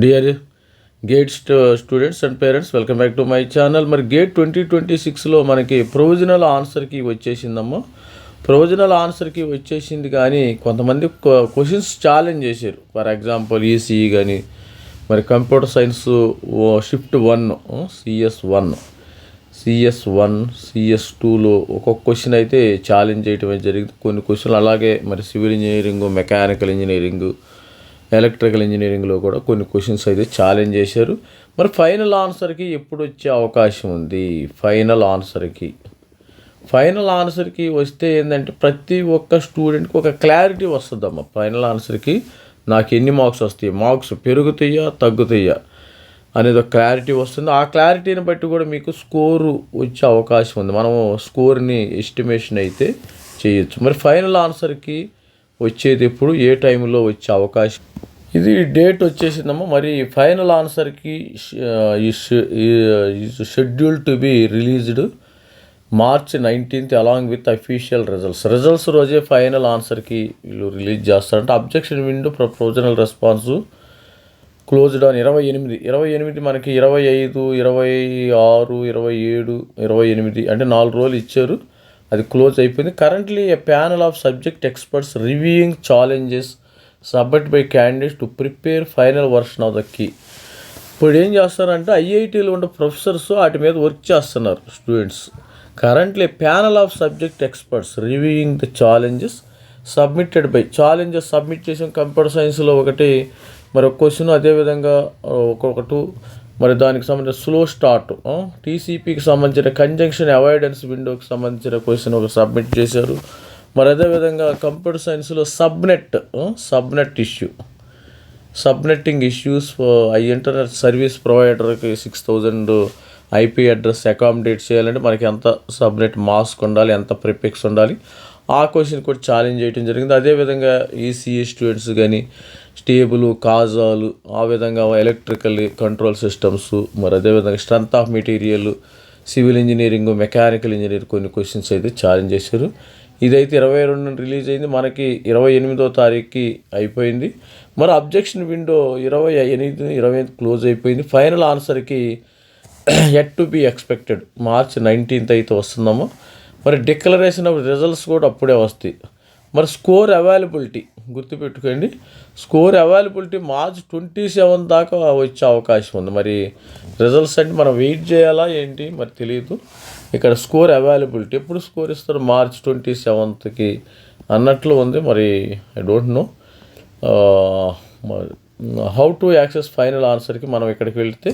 Dear gate students and parents, welcome back to my channel. మరి gate 2026లో మనకి provisional ఆన్సర్కి వచ్చేసిందమ్మా. Provisional ఆన్సర్కి వచ్చేసింది, కానీ కొంతమంది క్వశ్చన్స్ ఛాలెంజ్ చేశారు. ఫర్ ఎగ్జాంపుల్ ఈసీఈ కానీ, మరి కంప్యూటర్ సైన్స్ షిఫ్ట్ 1, సిఎస్1, సిఎస్2లో ఒక్కొక్క క్వశ్చన్ అయితే ఛాలెంజ్ చేయటం జరిగింది. కొన్ని క్వశ్చన్లు అలాగే మరి civil engineering, mechanical engineering, electrical ఇంజనీరింగ్లో కూడా కొన్ని క్వశ్చన్స్ అయితే ఛాలెంజ్ చేశారు. మరి ఫైనల్ ఆన్సర్కి ఎప్పుడు వచ్చే అవకాశం ఉంది? ఫైనల్ ఆన్సర్కి వస్తే ఏంటంటే ప్రతి ఒక్క స్టూడెంట్కి ఒక క్లారిటీ వస్తుందమ్మా. ఫైనల్ ఆన్సర్కి నాకు ఎన్ని మార్క్స్ వస్తాయి, మార్క్స్ పెరుగుతాయా తగ్గుతాయా అనేది ఒక క్లారిటీ వస్తుంది. ఆ క్లారిటీని బట్టి కూడా మీకు స్కోరు వచ్చే అవకాశం ఉంది. మనము స్కోర్ని ఎస్టిమేషన్ అయితే చేయొచ్చు. మరి ఫైనల్ ఆన్సర్కి వచ్చేది ఎప్పుడు, ఏ టైంలో వచ్చే అవకాశం? ఇది డేట్ వచ్చేసిందమ్మా. మరి ఫైనల్ ఆన్సర్కి schedule to be released March 19th along with official results రోజే ఫైనల్ ఆన్సర్కి వీళ్ళు రిలీజ్ చేస్తారంటే. Objection window provisional response closed on 28 మనకి 25, 26, 27, 28 అంటే 4 రోజులు ఇచ్చారు. అది క్లోజ్ అయిపోయింది. Currently a panel of subject experts reviewing challenges submit by candidates to prepare final version of the key. ఇప్పుడు ఏం చేస్తారంటే ఐఐటీలో ఉండే ప్రొఫెసర్స్ వాటి మీద వర్క్ చేస్తున్నారు students. Currently panel of subject experts reviewing the challenges submitted by challenges submit చేసిన computer సైన్స్లో ఒకటి, మరి ఒక క్వశ్చన్, అదేవిధంగా ఒక్కొక్కటి, మరి దానికి సంబంధించిన స్లో స్టార్ట్, టీసీపీకి సంబంధించిన కంజంక్షన్ అవాయిడెన్స్ విండోకి సంబంధించిన క్వశ్చన్ ఒక సబ్మిట్ చేశారు. మరి అదేవిధంగా కంప్యూటర్ సైన్స్లో సబ్నెట్టింగ్ ఇష్యూస్ ఇంటర్నెట్ సర్వీస్ ప్రొవైడర్కి 6000 ఐపీ అడ్రస్ అకామిడేట్ చేయాలంటే మనకి ఎంత సబ్నెట్ మాస్క్ ఉండాలి, ఎంత ప్రిఫిక్స్ ఉండాలి, ఆ క్వశ్చన్ కూడా ఛాలెంజ్ చేయడం జరిగింది. అదేవిధంగా ఈసీఈ స్టూడెంట్స్ కానీ స్టేబుల్, కాజాలు, ఆ విధంగా ఎలక్ట్రికల్ కంట్రోల్ సిస్టమ్స్, మరి అదేవిధంగా strength of material, civil engineering, mechanical engineering కొన్ని క్వశ్చన్స్ అయితే ఛాలెంజ్ చేశారు. ఇదైతే 22 రిలీజ్ అయింది, మనకి 28వ తారీఖుకి అయిపోయింది. మరి అబ్జెక్షన్ విండో 28 క్లోజ్ అయిపోయింది. ఫైనల్ ఆన్సర్కి yet to be expected March 19th అయితే వస్తుందమ్మా. మరి డిక్లరేషన్ ఆఫ్ రిజల్ట్స్ కూడా అప్పుడే వస్తాయి. మరి స్కోర్ అవైలబిలిటీ గుర్తుపెట్టుకోండి, స్కోర్ అవైలబిలిటీ March 27 దాకా వచ్చే అవకాశం ఉంది. మరి రిజల్ట్స్ అంటే మనం వెయిట్ చేయాలా ఏంటి మరి తెలియదు. ఇక్కడ స్కోర్ అవైలబిలిటీ ఎప్పుడు స్కోర్ ఇస్తారు, March 27కి అన్నట్లు ఉంది. మరి I don't know how to access final ఆన్సర్కి. మనం ఇక్కడికి వెళ్తే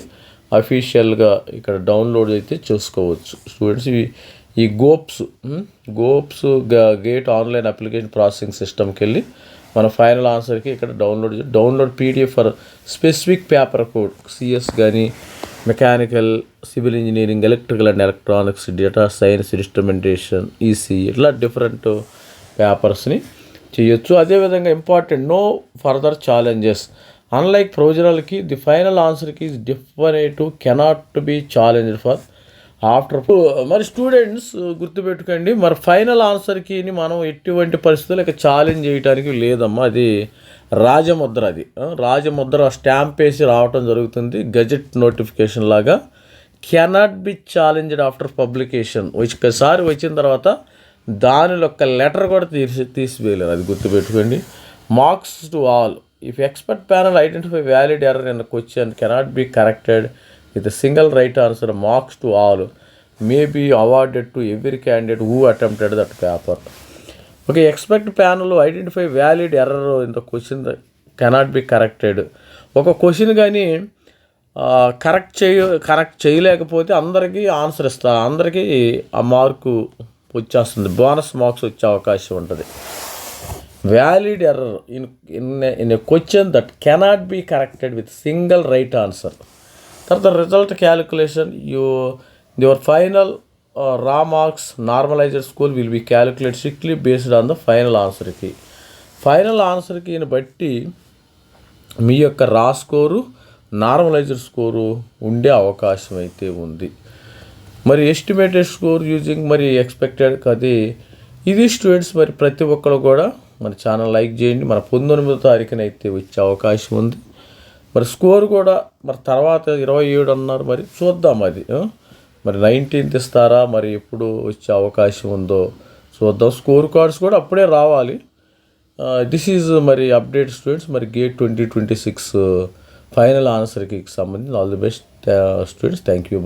అఫీషియల్గా ఇక్కడ డౌన్లోడ్ అయితే చూసుకోవచ్చు స్టూడెంట్స్. ఈ GOAPS GATE online application processing సిస్టమ్కి వెళ్ళి మన ఫైనల్ ఆన్సర్కి ఇక్కడ download PDF for specific paper code, CS కానీ, mechanical, civil engineering, electrical and electronics, data science, instrumentation, EC, ఇట్లా డిఫరెంట్ పేపర్స్ని చేయొచ్చు. అదేవిధంగా important, no further challenges. Unlike ప్రొవిజనల్కి ది ఫైనల్ ఆన్సర్కి is definitive, cannot be challenged for after. మరి students గుర్తుపెట్టుకోండి, మరి ఫైనల్ ఆన్సర్కి మనం ఎటువంటి పరిస్థితులు ఇక ఛాలెంజ్ చేయడానికి లేదమ్మా. అది రాజముద్ర స్టాంప్ వేసి రావటం జరుగుతుంది, గజెట్ నోటిఫికేషన్ లాగా. Cannot be challenged after publication. ఒకసారి వచ్చిన తర్వాత దానిలో ఒక్క లెటర్ కూడా తీసివేయలేరు, అది గుర్తుపెట్టుకోండి. Marks to all. If expert panel identify valid error in question cannot be corrected with a single right answer, marks to all may be awarded to every candidate who attempted that paper. Okay, expert panel identify valid error in the question that cannot be corrected. ఒక question కానీ correct చేయలేకపోతే అందరికీ answer అందరికీ ఆ mark వచ్చేస్తుంది, bonus marks వచ్చే అవకాశం ఉంటుంది. Valid error in a question that cannot be corrected with single right answer. తర్వాత result calculation, your final raw marks normalised score will be calculate strictly based on the final ఆన్సర్కి బట్టి మీ యొక్క రా score, normalised score ఉండే అవకాశం అయితే ఉంది. మరి ఎస్టిమేటెడ్ స్కోర్ యూజింగ్ మరి ఎక్స్పెక్టెడ్ అది ఇది స్టూడెంట్స్. మరి ప్రతి ఒక్కరు కూడా మన ఛానల్ లైక్ చేయండి. మన 19వ తారీఖున అయితే వచ్చే అవకాశం ఉంది. మరి స్కోర్ కూడా మరి తర్వాత 27 అన్నారు, మరి చూద్దాం అది. మరి 19th ఇస్తారా, మరి ఎప్పుడు వచ్చే అవకాశం ఉందో చూద్దాం. స్కోర్ కార్డ్స్ కూడా అప్పుడే రావాలి. దిస్ ఈజ్ మరి అప్డేట్ స్టూడెంట్స్, మరి గేట్ 2026 ఫైనల్ ఆన్సర్కి సంబంధించి all the best students. Thank you.